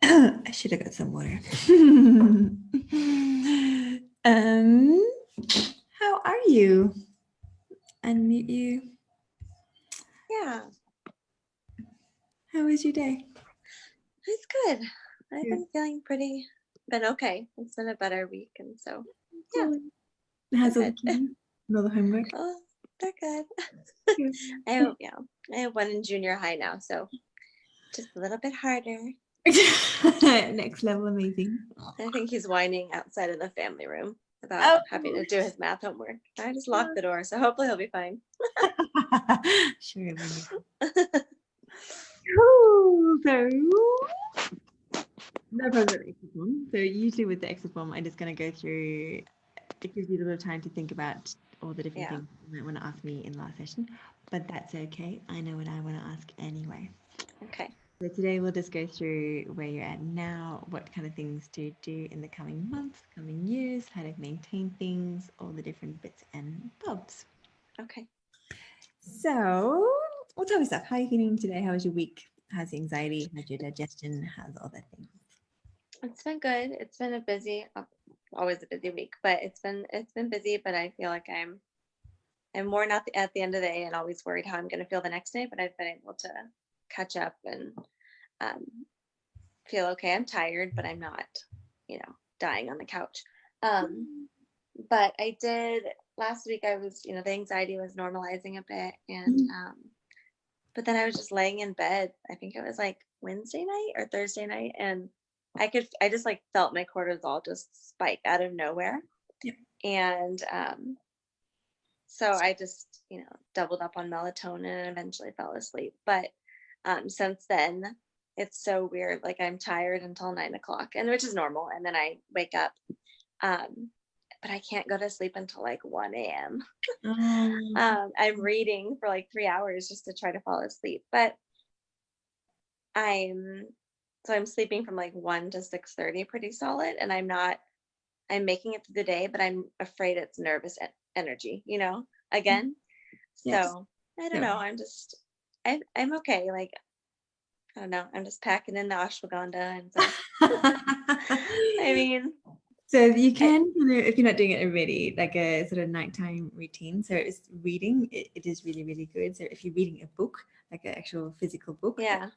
I should have got some water. How are you? Unmute you. Yeah, How was your day? it's good. I've been feeling been okay. It's been a better week, and so yeah, How's all the good. kids? All the homework? Oh, they're good. Good. I have one in junior high now, so just a little bit harder. Next level amazing. I think he's whining outside of the family room about having to do his math homework. I just locked the door, so hopefully he'll be fine. Sure. So no problem with exit form. So usually with the exit form, I'm just going to go through. It gives you a little time to think about all the different things you might want to ask me in last session, but that's okay. I know what I want to ask anyway. Okay. So today we'll just go through where you're at now, what kind of things to do in the coming months, coming years, how to maintain things, all the different bits and bobs. Okay. So we'll tell me stuff. How are you feeling today? How was your week? How's the anxiety? How's your digestion? How's all that thing? It's been good. It's been always a busy week, but it's been busy. But I feel like I'm worn out at the end of the day, and always worried how I'm going to feel the next day. But I've been able to catch up and feel okay. I'm tired, but I'm not, dying on the couch. But I did last week. I was, the anxiety was normalizing a bit, and but then I was just laying in bed. I think it was like Wednesday night or Thursday night, and I just like felt my cortisol just spike out of nowhere. Yep. And so I just, doubled up on melatonin and eventually fell asleep. But since then, it's so weird. Like I'm tired until 9 o'clock, and which is normal. And then I wake up, but I can't go to sleep until like 1 a.m. I'm reading for like 3 hours just to try to fall asleep. But I'm sleeping from like 1 to 6:30 pretty solid, and I'm making it through the day, but I'm afraid it's nervous energy, again. Yes. So I don't know. I'm okay. Like, I don't know. I'm just packing in the ashwagandha. And so, I mean. So you can, if you're not doing it already, like a sort of nighttime routine. So it's reading. It is really, really good. So if you're reading a book, like an actual physical book. Yeah.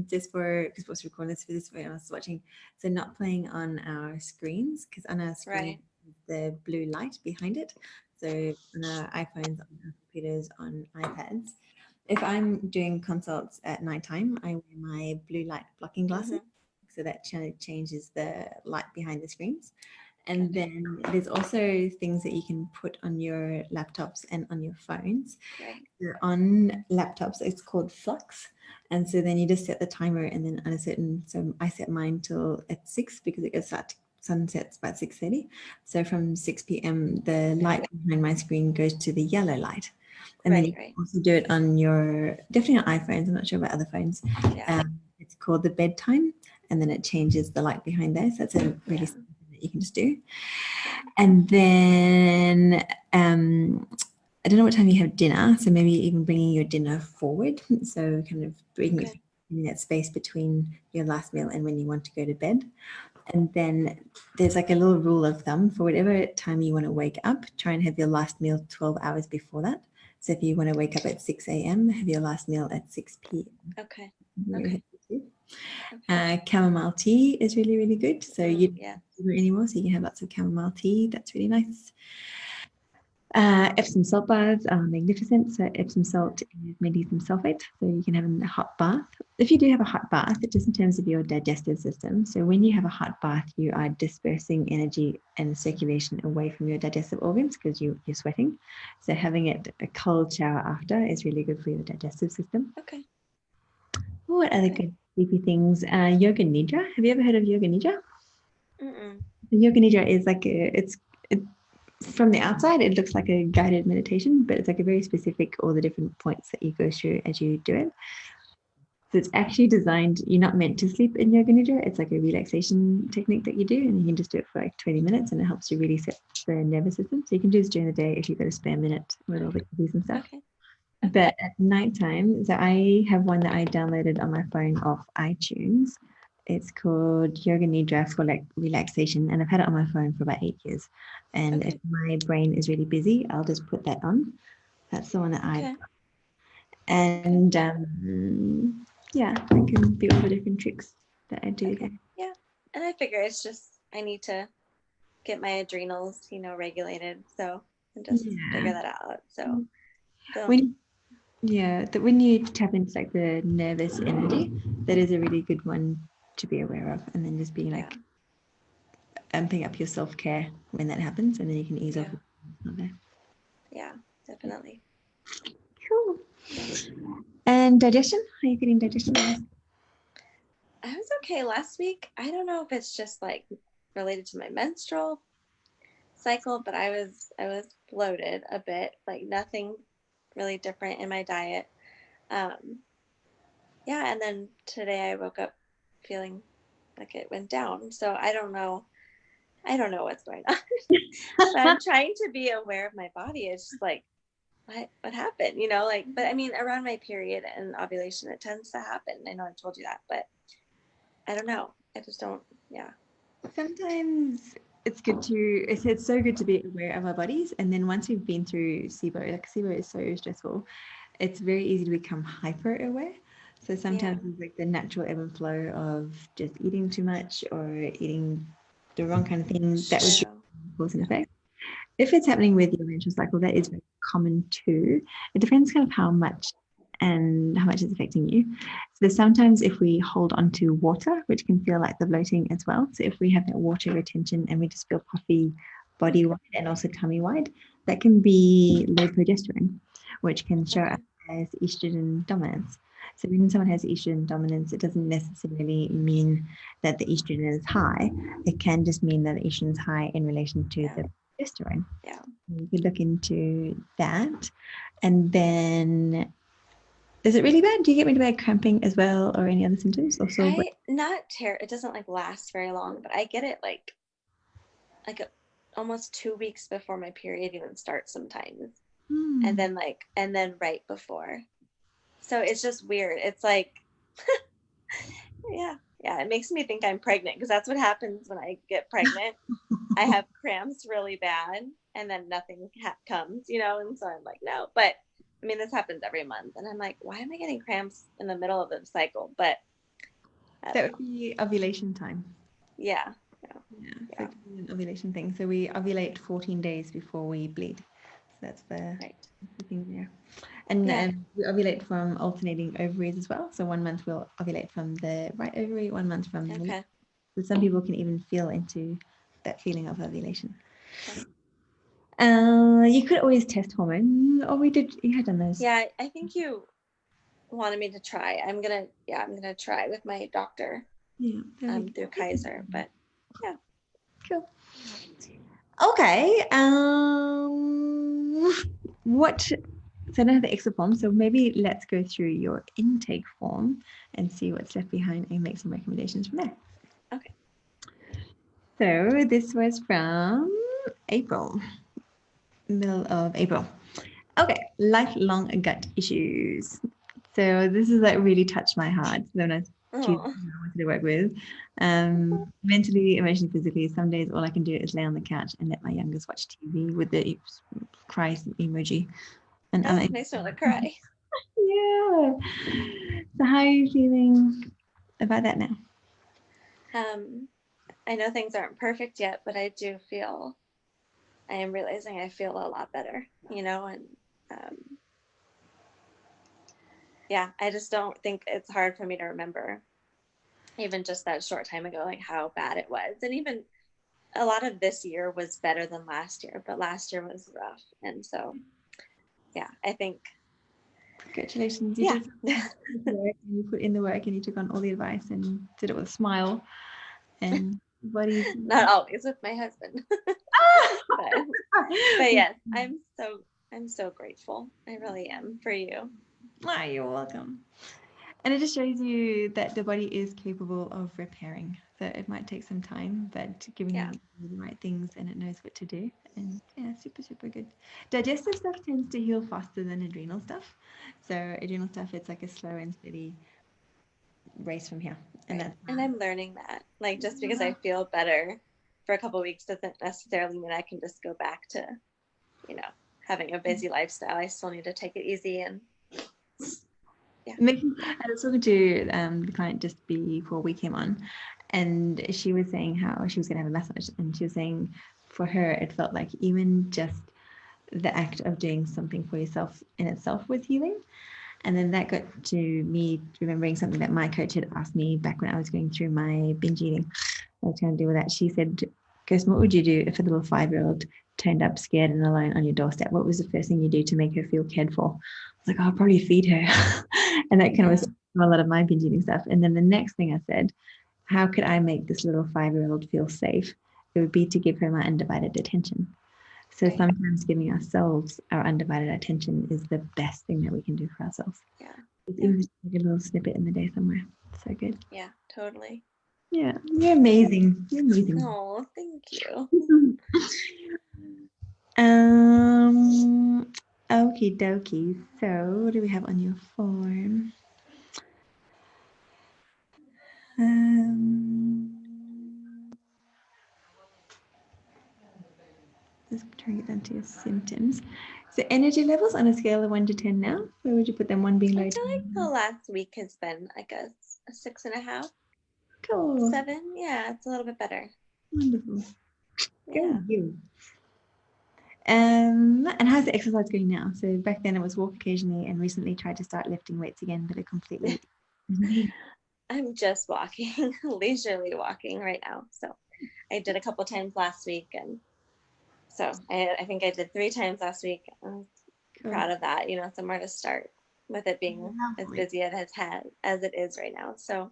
Just because what's recording this for this way I was watching. So not playing on our screens, because on our screen, the blue light behind it. So on our iPhones, on our computers, on iPads. If I'm doing consults at nighttime, I wear my blue light blocking glasses. So that changes the light behind the screens. And then there's also things that you can put on your laptops and on your phones. Right. On laptops, it's called Flux. And so then you just set the timer, and then on so I set mine till at 6 because it goes out. Sunsets by 6:30. So from 6 p.m., the light behind my screen goes to the yellow light. And then you can also do it on definitely on iPhones. I'm not sure about other phones. It's called the bedtime, and then it changes the light behind there. So that's a really simple thing that you can just do. And then I don't know what time you have dinner, so maybe even bringing your dinner forward. So kind of bringing that space between your last meal and when you want to go to bed. And then there's like a little rule of thumb for whatever time you want to wake up, try and have your last meal 12 hours before that. So if you want to wake up at 6 a.m., have your last meal at 6 p.m. Okay. Chamomile tea is really, really good. So you don't have sugar anymore, so you can have lots of chamomile tea. That's really nice. Epsom salt baths are magnificent. So Epsom salt is magnesium sulfate, so you can have a hot bath. If you do have a hot bath, it's just in terms of your digestive system. So when you have a hot bath, you are dispersing energy and circulation away from your digestive organs because you're sweating. So having a cold shower after is really good for your digestive system. Okay. What other good sleepy things? Yoga Nidra. Have you ever heard of Yoga Nidra? Yoga Nidra is like from the outside, it looks like a guided meditation, but it's like a very specific, all the different points that you go through as you do it. So it's actually designed, you're not meant to sleep in Yoga Nidra. It's like a relaxation technique that you do, and you can just do it for like 20 minutes, and it helps you really set the nervous system. So you can do this during the day if you've got a spare minute with all the kiddies and stuff. But at nighttime, so I have one that I downloaded on my phone off iTunes. It's called Yoga Nidra for like relaxation, and I've had it on my phone for about 8 years. And if my brain is really busy, I'll just put that on. That's the one that I've got. And yeah, I can be all the different tricks that I do there. Yeah, and I figure it's just I need to get my adrenals, regulated, so and just figure that out. So when you tap into like the nervous energy, that is a really good one to be aware of, and then just being like amping up your self-care when that happens, and then you can ease off. Yeah, definitely. Cool. And digestion? How are you feeling digestion? I was okay last week. I don't know if it's just like related to my menstrual cycle, but I was bloated a bit, like nothing really different in my diet. Yeah, and then today I woke up feeling like it went down. So I don't know what's going on. But I'm trying to be aware of my body. It's just like, what happened? But I mean, around my period and ovulation, it tends to happen. I know I told you that, but I don't know. I just don't, Sometimes it's good to, it's so good to be aware of our bodies. And then once we've been through SIBO, like SIBO is so stressful, it's very easy to become hyper aware. So sometimes it's like the natural ebb and flow of just eating too much or eating the wrong kind of thing that would cause an effect. If it's happening with your menstrual cycle, that is very common too. It depends kind of how much and how much it's affecting you. So sometimes if we hold on to water, which can feel like the bloating as well. So if we have that water retention and we just feel puffy body wide and also tummy wide, that can be low progesterone, which can show up as estrogen dominance. So when someone has estrogen dominance, it doesn't necessarily mean that the estrogen is high. It can just mean that the estrogen is high in relation to the progesterone. Yeah. You could look into that. And then, is it really bad? Do you get really bad cramping as well, or any other symptoms? Or so? It doesn't like last very long, but I get it like almost 2 weeks before my period even starts sometimes. And then right before. So it's just weird. It's like, yeah, it makes me think I'm pregnant, because that's what happens when I get pregnant. I have cramps really bad, and then nothing comes, and so I'm like, no. But I mean, this happens every month, and I'm like, why am I getting cramps in the middle of the cycle? But that would be ovulation time. Yeah. It's like an ovulation thing. So we ovulate 14 days before we bleed. So that's the thing there. And we ovulate from alternating ovaries as well. So 1 month we'll ovulate from the right ovary, 1 month from the left. So some people can even feel into that feeling of ovulation. You could always test hormone, or you had done those. Yeah, I think you wanted me to try. I'm gonna try with my doctor. Through Kaiser, but yeah. Cool. Okay. So I don't have the exit form, so maybe let's go through your intake form and see what's left behind and make some recommendations from there. Okay. So this was from April, middle of April. Okay, lifelong gut issues. So this is like really touched my heart when I wanted to work with. Mentally, emotionally, physically, some days all I can do is lay on the couch and let my youngest watch TV with the cry emoji. And makes me want to cry. Yeah. So how are you feeling about that now? I know things aren't perfect yet, but I am realizing I feel a lot better, and I just don't think it's hard for me to remember, even just that short time ago, like how bad it was. And even a lot of this year was better than last year, but last year was rough. And so, I think. Congratulations. You put in the work and you took on all the advice and did it with a smile. And not always with my husband. but yes, I'm so grateful. I really am, for you. Oh, you're welcome. And it just shows you that the body is capable of repairing. So it might take some time, but giving you the right things and it knows what to do. And super, super good. Digestive stuff tends to heal faster than adrenal stuff. So adrenal stuff, it's like a slow and steady race from here. And I'm learning that, like, just because I feel better for a couple of weeks doesn't necessarily mean I can just go back to, you know, having a busy lifestyle. I still need to take it easy. And I was talking to the client just before we came on, and she was saying how she was going to have a massage, and she was saying for her it felt like even just the act of doing something for yourself in itself was healing. And then that got to me remembering something that my coach had asked me back when I was going through my binge eating. I was trying to deal with that. She said, Kirsten, what would you do if a little 5-year-old turned up scared and alone on your doorstep? What was the first thing you do to make her feel cared for? I was like, I'll probably feed her. And that kind of was a lot of my binge eating stuff. And then the next thing I said, how could I make this little 5-year-old feel safe? It would be to give her my undivided attention. So sometimes giving ourselves our undivided attention is the best thing that we can do for ourselves. Yeah. Even just like a little snippet in the day somewhere. So good. Yeah, totally. Yeah, you're amazing. You're amazing. Oh, thank you. Okie dokie. So what do we have on your form? Let's try and get down to your symptoms. So energy levels on a scale of 1 to 10 now. Where would you put them? 1 being low. I feel like the last week has been like a 6.5. Cool. 7. Yeah, it's a little bit better. Wonderful. Yeah. Good you. And how's the exercise going now? So back then it was walk occasionally, and recently tried to start lifting weights again, but it completely. I'm just walking, leisurely walking right now. So I did a couple times last week, and so I think I did 3 times last week. I'm proud of that. You know, somewhere to start with it being as busy as it is right now. So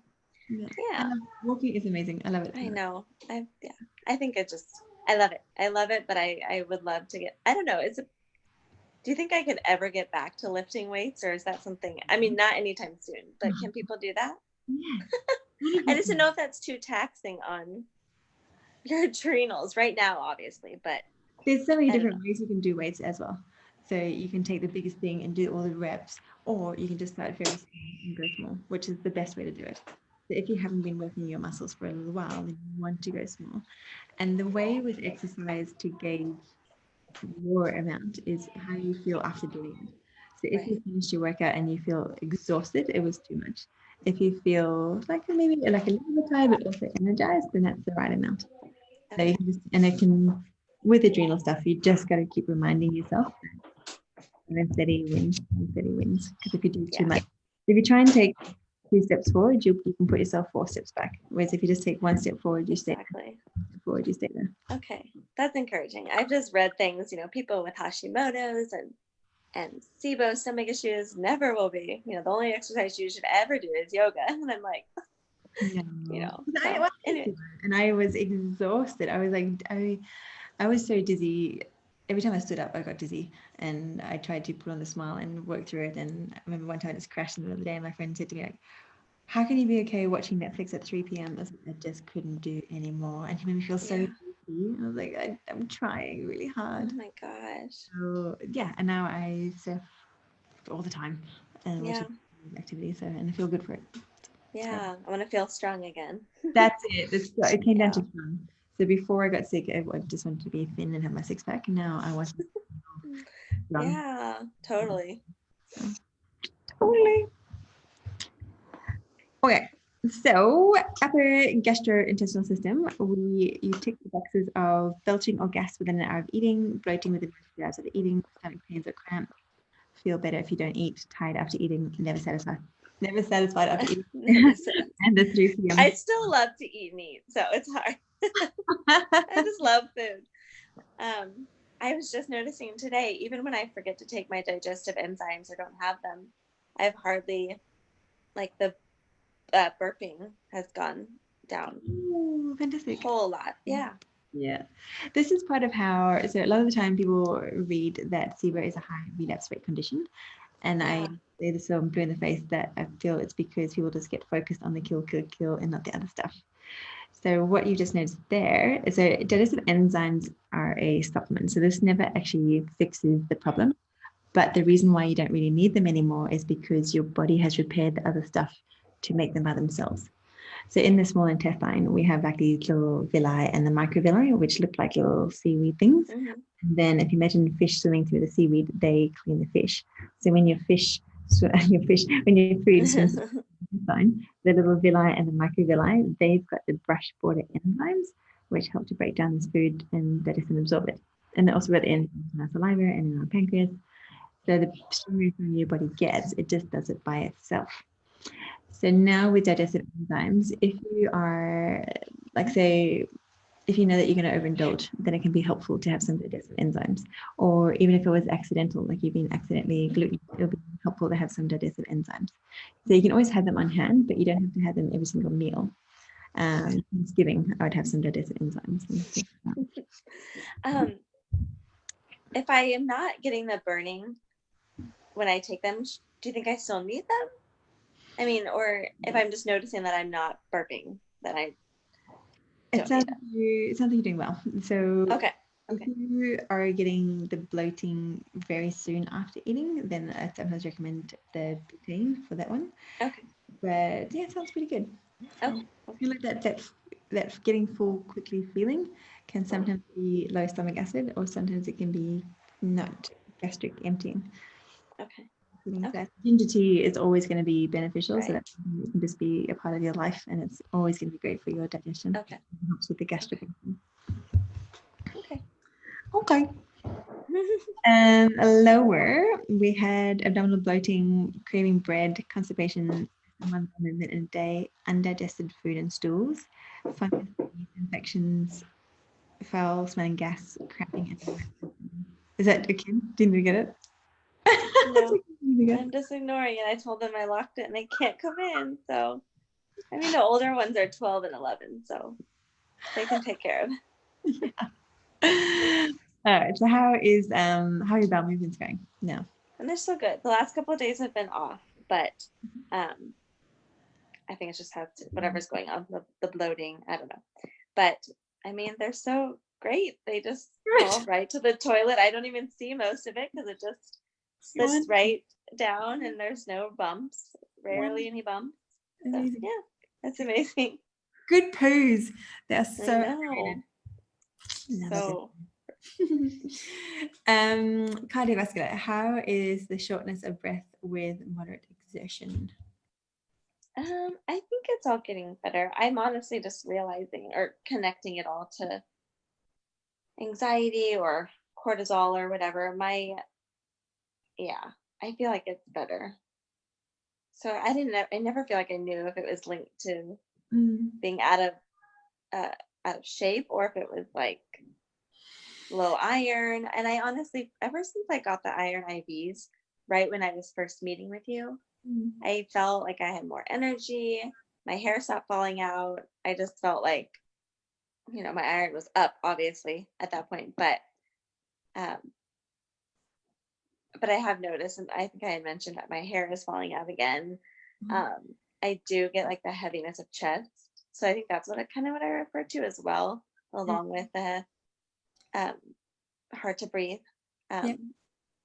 yeah. Walking is amazing. I love it. I know. I think I love it. I love it, but I would love to I don't know. Do you think I could ever get back to lifting weights, or is that something, I mean, not anytime soon, but can people do that? Yeah. I just don't know if that's too taxing on your adrenals right now, obviously, but there's so many different ways you can do weights as well. So you can take the biggest thing and do all the reps, or you can just start very small and go small, which is the best way to do it. So if you haven't been working your muscles for a little while, then you want to go small. And the way with exercise to gauge your amount is how you feel after doing it. So if you finish your workout and you feel exhausted, it was too much. If you feel like maybe like a little bit tired but also energized, then that's the right amount. So you can just, and it can, with adrenal stuff, you just got to keep reminding yourself. And then steady wins. Because if you do too much, if you try and take 2 steps forward, you can put yourself 4 steps back. Whereas if you just take 1 step forward, you stay forward, you stay there. Okay, that's encouraging. I've just read things, you know, people with Hashimoto's and SIBO stomach issues never will be. You know, the only exercise you should ever do is yoga. And I'm like, you know. So, anyway. And I was exhausted. I was like, I was so dizzy. Every time I stood up, I got dizzy, and I tried to put on the smile and work through it. And I remember one time I just crashed in the middle of the day, and my friend said to me, like, how can you be okay watching Netflix at 3 p.m? I just couldn't do anymore. And he made me feel so guilty. I was like, I'm trying really hard. Oh my gosh. So yeah, and now I surf all the time and which is activity, so, and I feel good for it. Yeah, I want to feel strong again. That's it. It came down to fun. So before I got sick, I just wanted to be thin and have my 6-pack, and now I want to be strong. Yeah, totally. Totally. Okay, so upper gastrointestinal system, you tick the boxes of belching or gas within an hour of eating, bloating within 2 hours of eating, stomach pains or cramps, feel better if you don't eat, tired after eating, never satisfied after eating. And the 3 p.m. I still love to eat meat, so it's hard. I just love food. I was just noticing today, even when I forget to take my digestive enzymes or don't have them, I've hardly, like, the burping has gone down. Ooh, fantastic. A whole lot. Yeah. Yeah. This is part of how, so a lot of the time people read that SIBO is a high relapse rate condition. And I say this, so I'm blue in the face, that I feel it's because people just get focused on the kill and not the other stuff. So what you just noticed there is that digestive enzymes are a supplement. So this never actually fixes the problem. But the reason why you don't really need them anymore is because your body has repaired the other stuff to make them by themselves. So in the small intestine, we have like these little villi and the microvilli, which look like little seaweed things. Mm-hmm. And then if you imagine fish swimming through the seaweed, they clean the fish. So when your when your food swims through the intestine, the little villi and the microvilli, they've got the brush border enzymes, which help to break down this food and digest and absorb it. And they're also at the end in our saliva and in our pancreas. So the stronger your body gets, it just does it by itself. So now with digestive enzymes, if you are, like say, if you know that you're going to overindulge, then it can be helpful to have some digestive enzymes. Or even if it was accidental, like you've been accidentally gluten, it'll be helpful to have some digestive enzymes. So you can always have them on hand, but you don't have to have them every single meal. Thanksgiving, I would have some digestive enzymes. If I am not getting the burning when I take them, do you think I still need them? I mean, or if I'm just noticing that I'm not burping, that I it sounds like you're doing well. So okay. If you are getting the bloating very soon after eating, then I sometimes recommend the butane for that one. Okay. But yeah, it sounds pretty good. Okay. I feel like that getting full quickly feeling can sometimes be low stomach acid, or sometimes it can be not gastric emptying. Okay. That ginger tea is always going to be beneficial, right. so that can just be a part of your life, and it's always going to be great for your digestion. Okay. It helps with the gastric emptying. Okay. And lower, we had abdominal bloating, craving bread, constipation, 1 movement in a day, undigested food and stools, fungus infections, foul smelling gas, cramping. Is that a kid? Didn't you get it? No, I'm just ignoring it. I told them I locked it and they can't come in. So, I mean, the older ones are 12 and 11, so they can take care of it. Yeah. All right. So how are your bowel movements going now? And they're still good. The last couple of days have been off, but I think it's just whatever's going on, the bloating. I don't know, but I mean, they're so great. They just fall right to the toilet. I don't even see most of it because it just slips right down, and there's no bumps. Rarely any bumps. So, yeah, that's amazing. Good poos. They're so. So. Cardiovascular. How is the shortness of breath with moderate exertion? I think it's all getting better. I'm honestly just realizing or connecting it all to anxiety or cortisol or whatever. I feel like it's better. So I never feel like I knew if it was linked to being out of shape, or if it was like low iron. And I honestly, ever since I got the iron IVs, right when I was first meeting with you, I felt like I had more energy. My hair stopped falling out. I just felt like, my iron was up, obviously, at that point. But I have noticed, and I think I had mentioned that my hair is falling out again. I do get like the heaviness of chest. So I think that's what I refer to as well, along with the hard to breathe.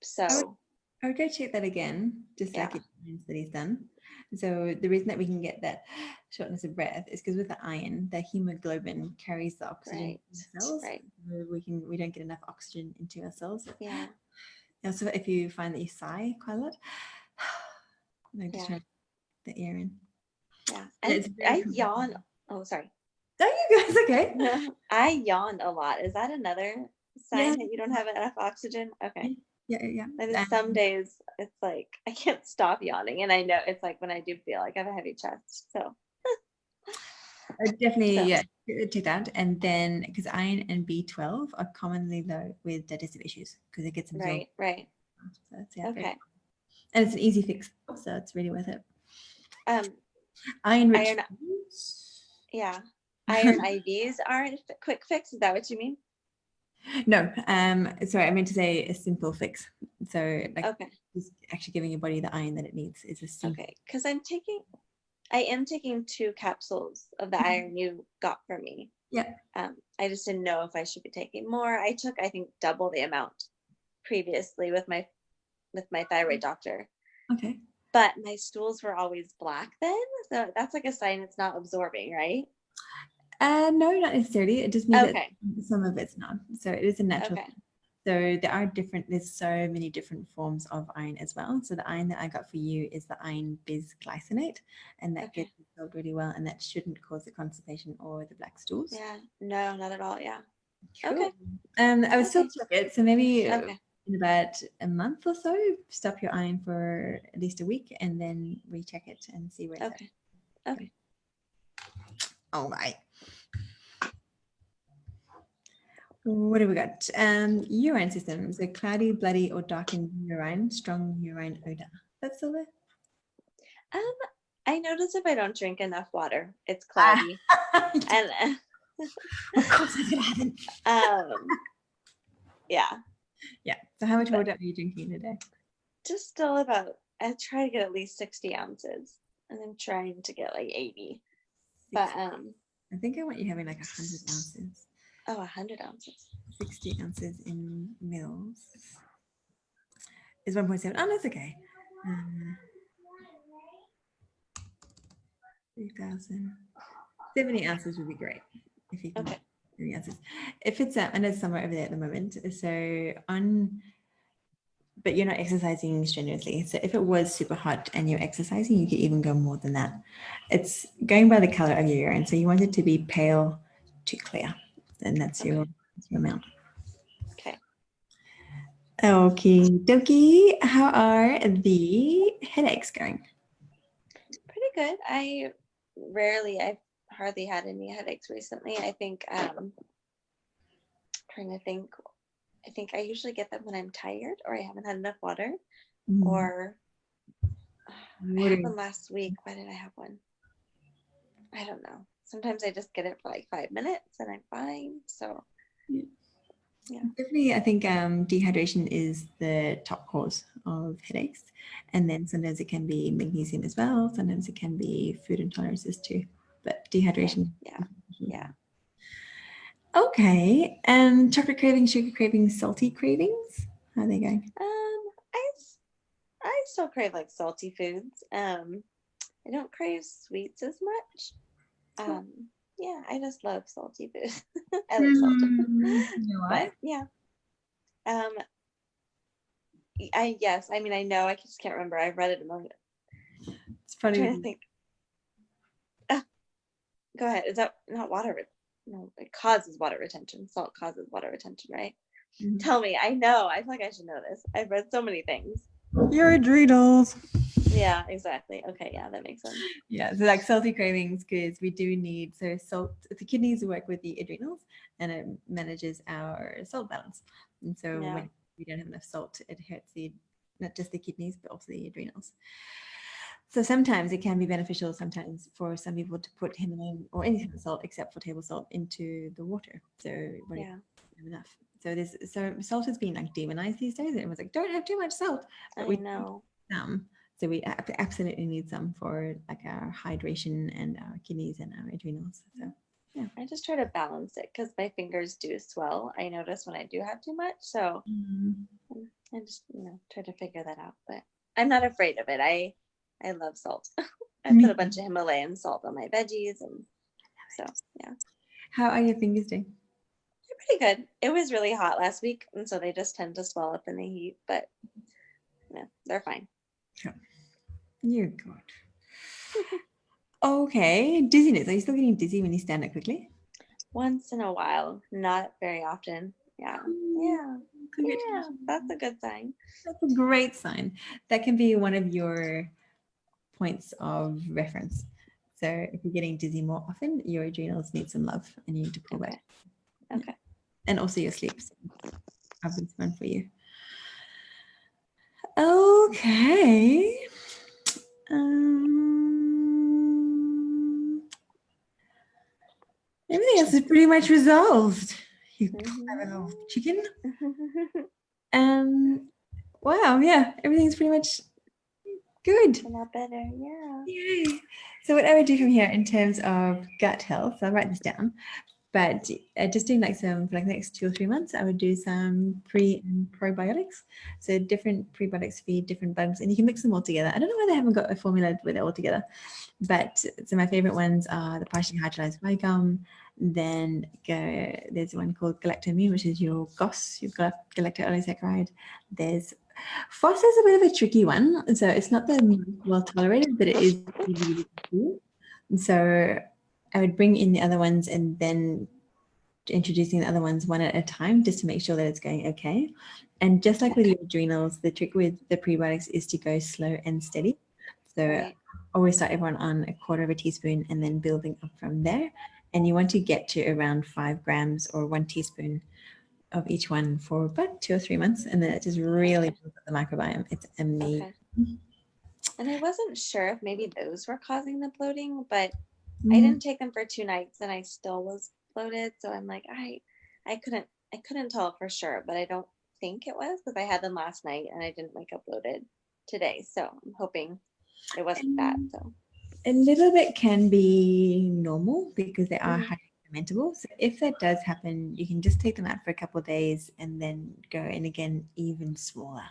So I would go check that again, just like in studies done. So the reason that we can get that shortness of breath is because with the iron, the hemoglobin carries the oxygen in the cells. Right. We don't get enough oxygen into our cells. Yeah. Also, if you find that you sigh quite a lot, just try to get the air in. Yeah. And I yawn. Oh, sorry. Are you guys okay? I yawn a lot. Is that another sign that you don't have enough oxygen? Okay. Yeah. And some days it's like I can't stop yawning, and I know it's like when I do feel like I have a heavy chest. So definitely, check that. And then because iron and B12 are commonly low with digestive issues because it gets absorbed. Right. So that's, okay. And it's an easy fix, so it's really worth it. Iron IVs aren't a quick fix. Is that what you mean? No, sorry, I meant to say a simple fix. So just actually giving your body the iron that it needs is a simple. Okay, because I am taking 2 capsules of the iron you got for me. Yeah. I just didn't know if I should be taking more. I took, I think, double the amount previously with my thyroid doctor. Okay. but my stools were always black then. So that's like a sign it's not absorbing, right? No, not necessarily. It just means that Okay. some of it's not. So it is a natural. Okay. So there's so many different forms of iron as well. So the iron that I got for you is the iron bisglycinate, and that gets absorbed really well, and that shouldn't cause the constipation or the black stools. Yeah, no, not at all. Yeah. Cool. Okay. I would still check it. So maybe Okay. in about a month or so, stop your iron for at least a week and then recheck it and see where it's at. Okay. All right. What have we got? Urine system. So cloudy, bloody, or darkened urine, strong urine odor. That's still there? I notice if I don't drink enough water, it's cloudy. And of course that's gonna happen. Yeah. Yeah. So how much water are you drinking a day? Just still about, I try to get at least 60 ounces, and I'm trying to get like 80. But I think I want you having like 100 ounces. Oh, 100 ounces. 60 ounces in mils is 1.7. Oh, that's okay. 3,000. 70 ounces would be great if you can. Okay. 70 ounces. If it's I know it's somewhere over there at the moment. So but you're not exercising strenuously. So if it was super hot and you're exercising, you could even go more than that. It's going by the color of your urine. So you want it to be pale to clear. And that's your amount. Okay. Okay, dokie. How are the headaches going? Pretty good. I've hardly had any headaches recently. I think trying to think. I think I usually get them when I'm tired or I haven't had enough water. Or I had one last week. Why did I have one? I don't know. Sometimes I just get it for like 5 minutes and I'm fine. So yeah. Definitely, I think dehydration is the top cause of headaches. And then sometimes it can be magnesium as well. Sometimes it can be food intolerances too. But dehydration. Yeah. Okay. Chocolate cravings, sugar cravings, salty cravings. How are they going? I still crave like salty foods. I don't crave sweets as much. Yeah, I just love salty food. I love salt. You know why? But yeah. I mean I know, I just can't remember. I've read it a million. It's funny. I'm trying to think. Go ahead. Is that not water? No, it causes water retention. Salt causes water retention, right? Mm-hmm. Tell me. I know. I feel like I should know this. I've read so many things. Your adrenals. Yeah, exactly. Okay, yeah, that makes sense. Yeah, so like salty cravings, because we do need, so salt, the kidneys work with the adrenals and it manages our salt balance. And so when we don't have enough salt, it hurts not just the kidneys, but also the adrenals. So sometimes it can be beneficial sometimes for some people to put Himalayan or any kind of salt except for table salt into the water. So we don't have enough. So salt has been like demonized these days. Everyone's like, don't have too much salt. But we know some. So we absolutely need some for like our hydration and our kidneys and our adrenals. So yeah. I just try to balance it because my fingers do swell. I notice when I do have too much. So I just, try to figure that out. But I'm not afraid of it. I love salt. I put a bunch of Himalayan salt on my veggies, and so yeah. How are your fingers doing? They're pretty good. It was really hot last week, and so they just tend to swell up in the heat, but they're fine. Yeah. You're good. Okay, dizziness. Are you still getting dizzy when you stand up quickly? Once in a while, not very often. Yeah, that's a good sign. That's a great sign. That can be one of your points of reference. So if you're getting dizzy more often, your adrenals need some love and you need to pull back. Okay. And also your sleep. I've been fun for you. Okay. Everything else is pretty much resolved. You clever little chicken. Wow, yeah, everything's pretty much good. A lot better, yeah. Yay. So what I would do from here in terms of gut health, so I'll write this down. But just doing like some for like the next 2 or 3 months, I would do some pre and probiotics. So different prebiotics feed different bugs, and you can mix them all together. I don't know why they haven't got a formula with it all together, but so my favorite ones are the partially hydrolyzed white gum. Then there's one called galactomune, which is your GOS, your galacto-oligosaccharide. There's FOS is a bit of a tricky one, so it's not the most well tolerated, but it is really cool. So I would bring in the other ones and then introducing the other ones one at a time just to make sure that it's going okay. And just like with your adrenals, the trick with the prebiotics is to go slow and steady. So always start everyone on a quarter of a teaspoon and then building up from there. And you want to get to around 5 grams or 1 teaspoon of each one for about 2 or 3 months. And then it just really builds up the microbiome. It's amazing. Okay. And I wasn't sure if maybe those were causing the bloating, but I didn't take them for 2 nights and I still was bloated. So I'm like, I couldn't tell for sure, but I don't think it was because I had them last night and I didn't wake up bloated today. So I'm hoping it wasn't that. So a little bit can be normal because they are highly fermentable. So if that does happen, you can just take them out for a couple of days and then go in again even smaller.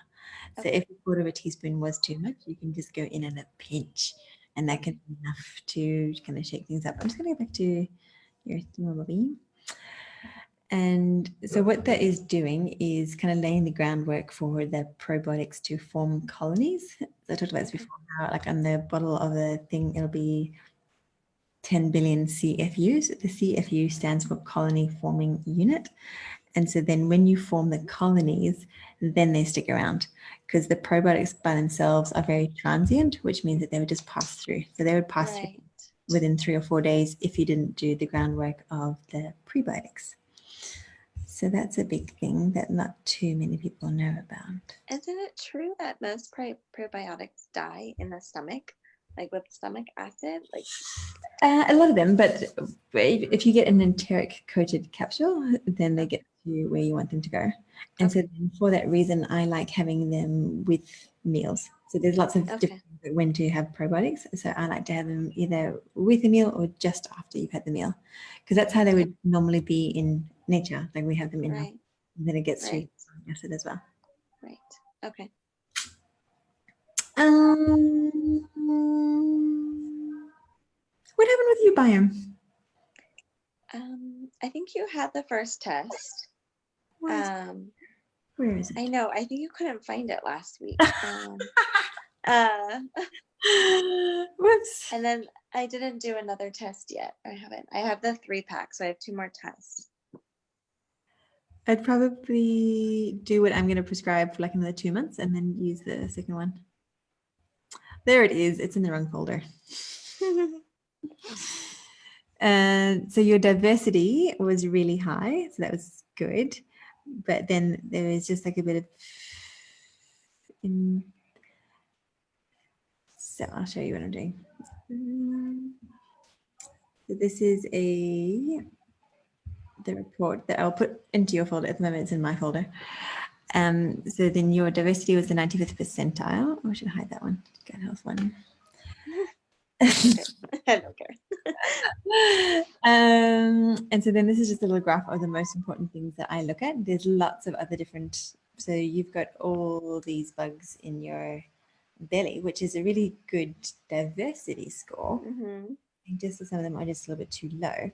So if a quarter of a teaspoon was too much, you can just go in at a pinch, and that can be enough to kind of shake things up. I'm just going to go back to your thermometer. And so what that is doing is kind of laying the groundwork for the probiotics to form colonies. So I talked about this before, how like on the bottle of the thing, it'll be 10 billion CFUs. The CFU stands for colony forming unit. And so then when you form the colonies, then they stick around because the probiotics by themselves are very transient, which means that they would just pass through. So they would pass through within 3 or 4 days if you didn't do the groundwork of the prebiotics. So that's a big thing that not too many people know about. Isn't it true that most probiotics die in the stomach, like with stomach acid? Like a lot of them, but if you get an enteric coated capsule, then they get to where you want them to go. And so for that reason, I like having them with meals. So there's lots of different when to have probiotics. So I like to have them either with a meal or just after you've had the meal, because that's how they would normally be in nature. Like we have them in, and then it gets through acid as well. Right. Okay. What happened with your biome? I think you had the first test. Where is it? I know. I think you couldn't find it last week. Whoops. And then I didn't do another test yet. I haven't. I have the 3-pack, so I have 2 more tests. I'd probably do what I'm going to prescribe for like another 2 months and then use the second one. There it is. It's in the wrong folder. So your diversity was really high, so that was good. But then there is just like a bit of so I'll show you what I'm doing. So this is the report that I'll put into your folder. At the moment, it's in my folder. So then your diversity was the 95th percentile. Oh, I should hide that one. Gut health one. I don't care. And so then this is just a little graph of the most important things that I look at. There's lots of other different, so you've got all these bugs in your belly, which is a really good diversity score. Just some of them are just a little bit too low.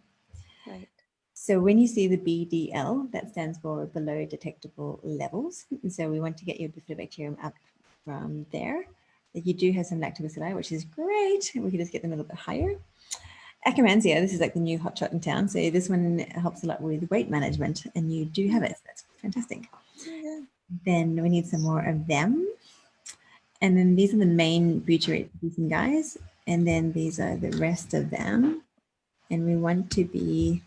Right. So when you see the BDL, that stands for below detectable levels. So we want to get your bifidobacterium up from there. You do have some lactobacilli, which is great. We can just get them a little bit higher. Akkermansia, this is like the new hotshot in town. So this one helps a lot with weight management, and you do have it. So that's fantastic. Then we need some more of them. And then these are the main butyrate producing guys. And then these are the rest of them. And we want to be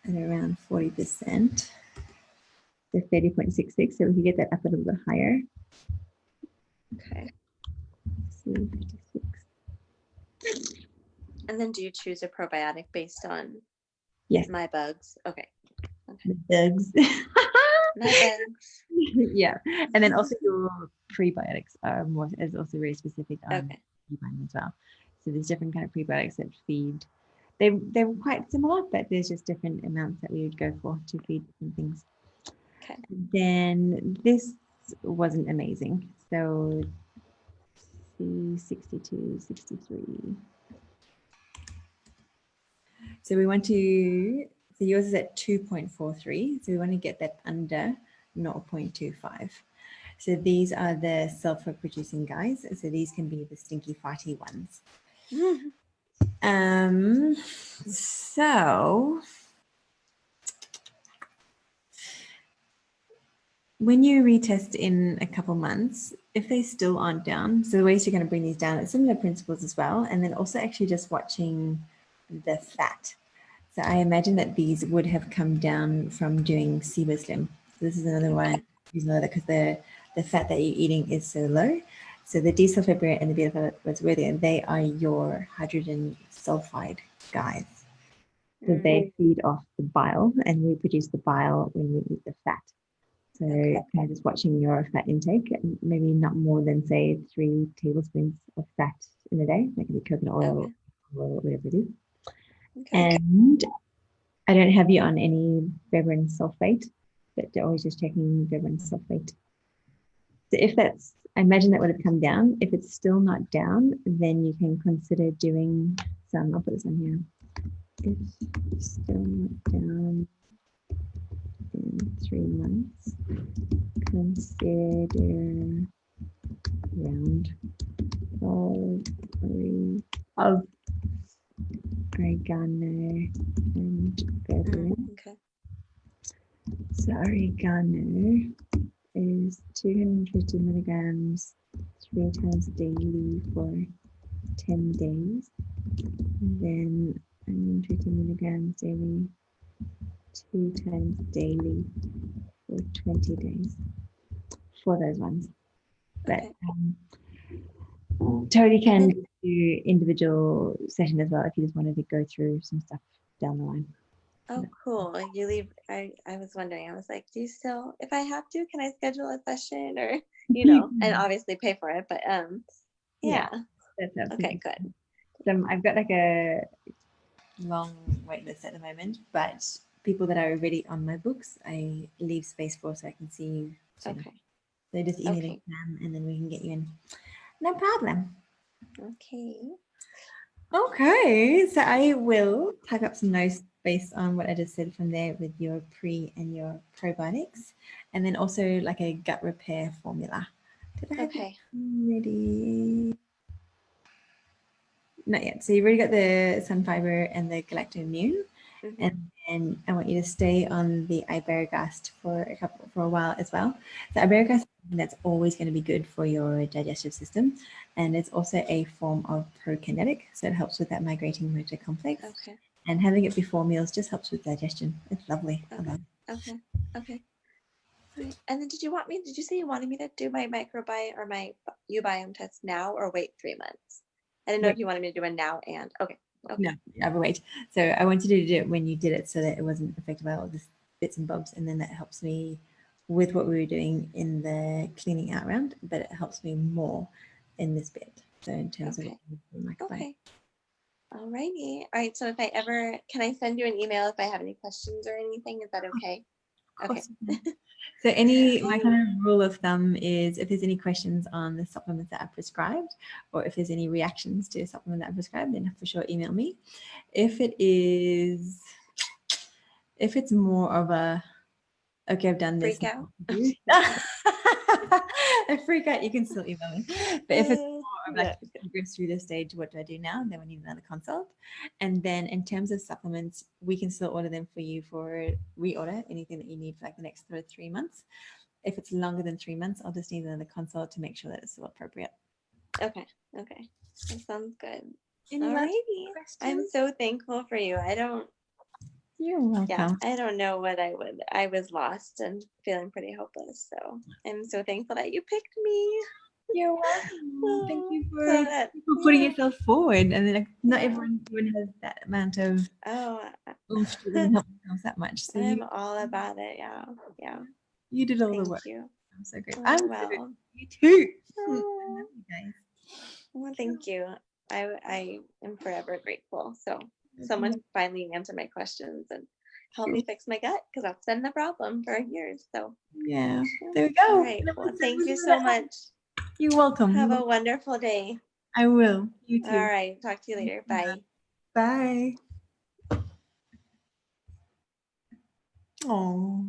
at around 40%. So 30.66. So we can get that up a little bit higher. Okay. So 56. And then do you choose a probiotic based on my bugs? Okay. The bugs. My bugs. Yeah. And then also your prebiotics is also very specific on as well. So there's different kind of prebiotics that feed they're quite similar, but there's just different amounts that we would go for to feed different things. Okay. Then this wasn't amazing. So 62, 63. So we want to, so yours is at 2.43. So we want to get that under 0.25. So these are the sulfur-producing guys. So these can be the stinky, farty ones. So when you retest in a couple months, if they still aren't down, so the ways you're going to bring these down, it's similar principles as well. And then also actually just watching the fat. So I imagine that these would have come down from doing SIBO Slim. So this is another one, because the fat that you're eating is so low. So the desulfurate and the beta-glucuronidase, they are your hydrogen sulfide guys. So they feed off the bile, and we produce the bile when we eat the fat. So kind of just watching your fat intake, maybe not more than, say, 3 tablespoons of fat in a day. That can be coconut oil or whatever it is. And I don't have you on any beverin sulfate, but always just checking beverin sulfate. So if that's, I imagine that would have come down. If it's still not down, then you can consider doing some, I'll put this on here. If still not down in 3 months, consider round of oregano and beverin. So oregano is 250 milligrams 3 times daily for 10 days. And then 150 milligrams daily 2 times daily for 20 days for those ones. But totally can do individual session as well if you just wanted to go through some stuff down the line. Oh, cool. You leave. I was wondering, I was like, do you still, if I have to, can I schedule a session or, and obviously pay for it, but yeah. That's okay, good. So I've got like a long wait list at the moment, but people that are already on my books, I leave space for so I can see you sooner. Okay. So just email them and then we can get you in. No problem. Okay. Okay, so I will type up some notes based on what I just said from there with your pre and your probiotics, and then also like a gut repair formula. Did I have it ready? Not yet. So you've already got the sun fiber and the galactoimmune, and then I want you to stay on the iberogast for a while as well. The iberogast, that's always going to be good for your digestive system, and it's also a form of prokinetic, so it helps with that migrating motor complex. And having it before meals just helps with digestion. It's lovely. I love it. Okay. Right. And then did you say you wanted me to do my microbiome or my ubiome test now or wait 3 months? I didn't know if you wanted me to do it now and No, I will wait. So I wanted to do it when you did it so that it wasn't affected by all this bits and bobs, and then that helps me with what we were doing in the cleaning out round, but it helps me more in this bit. So in terms of microbiome. Alrighty. All right. So if I ever, can I send you an email if I have any questions or anything? Is that okay? Okay. So my kind of rule of thumb is if there's any questions on the supplements that I've prescribed, or if there's any reactions to a supplement that I've prescribed, then for sure email me. If it's more of a, okay, I've done this. Freak out? A freak out, you can still email me. But if it's more of like, progress through this stage, what do I do now? Then we need another consult. And then in terms of supplements, we can still order them for you for reorder, anything that you need for like the next 3 months. If it's longer than 3 months, I'll just need another consult to make sure that it's still appropriate. Okay. That sounds good. Any Alrighty. I'm so thankful for you. You're welcome. Yeah, I don't know what I was lost and feeling pretty hopeless. So I'm so thankful that you picked me. You're welcome. Thank you for putting yourself forward. And then not everyone has that amount of oomph to help themselves that much. So I'm all about it. Yeah. You did all the work. Thank you. I'm so great. I'm well. You too. Oh. I love you guys. Well, thank you. I am forever grateful. So someone finally answer my questions and help me fix my gut, because that's been the problem for years. So yeah, there we go. All right. Well, thank you so much. You're welcome. Have a wonderful day. I will. You too. All right. Talk to you later. Bye. Bye. Oh.